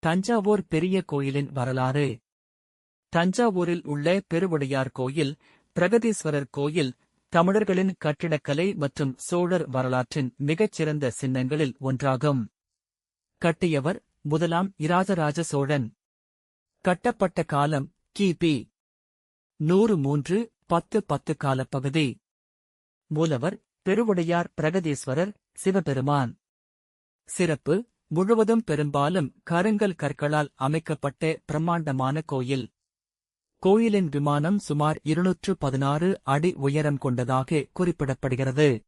தஞ்சாவூர் பெரிய கோயிலின் வரலாறு. தஞ்சாவூரில் உள்ள பெருவுடையார் கோயில், பிரகதீஸ்வரர் கோயில், தமிழர்களின் கட்டிடக்கலை மற்றும் சோழர் வரலாற்றின் மிகச்சிறந்த சின்னங்களில் ஒன்றாகும். கட்டியவர் முதலாம் இராஜராஜ சோழன். கட்டப்பட்ட காலம் கிபி 103-10 காலப்பகுதி. மூலவர் பெருவுடையார் பிரகதீஸ்வரர் சிவபெருமான். சிறப்பு: முழுவதும் பெரும்பாலும் கருங்கல் கற்களால் அமைக்கப்பட்ட பிரம்மாண்டமான கோயில். கோயிலின் விமானம் சுமார் 216 அடி உயரம் கொண்டதாக குறிப்பிடப்படுகிறது.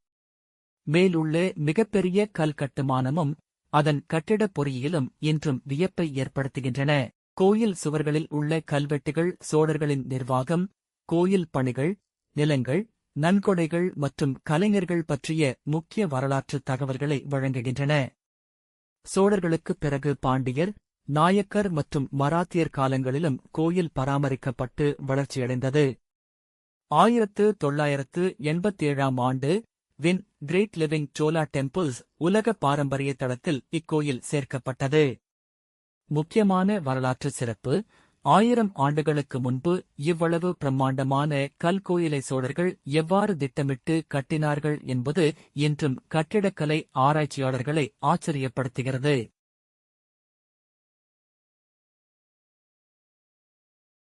மேலுள்ள மிகப்பெரிய கல் கட்டுமானமும் அதன் கட்டிடப் பொறியியலும் இன்றும் வியப்பை ஏற்படுத்துகின்றன. கோயில் சுவர்களில் உள்ள கல்வெட்டுகள் சோழர்களின் நிர்வாகம், கோயில் பணிகள், நிலங்கள், நன்கொடைகள் மற்றும் கலைஞர்கள் பற்றிய முக்கிய வரலாற்று தகவல்களை வழங்குகின்றன. சோழர்களுக்குப் பிறகு பாண்டியர், நாயக்கர் மற்றும் மராத்தியர் காலங்களிலும் கோயில் பராமரிக்கப்பட்டு வளர்ச்சியடைந்தது. 1987ஆம் ஆண்டு வின் கிரேட் லிவிங் சோலா டெம்பிள்ஸ் உலக பாரம்பரிய தளத்தில் இக்கோயில் சேர்க்கப்பட்டது. முக்கியமான வரலாற்று சிறப்பு: 1000 ஆண்டுகளுக்கு முன்பு இவ்வளவு பிரம்மாண்டமான கல்கோயிலை சோழர்கள் எவ்வாறு திட்டமிட்டு கட்டினார்கள் என்பது இன்றும் கட்டிடக்கலை ஆராய்ச்சியாளர்களை ஆச்சரியப்படுத்துகிறது.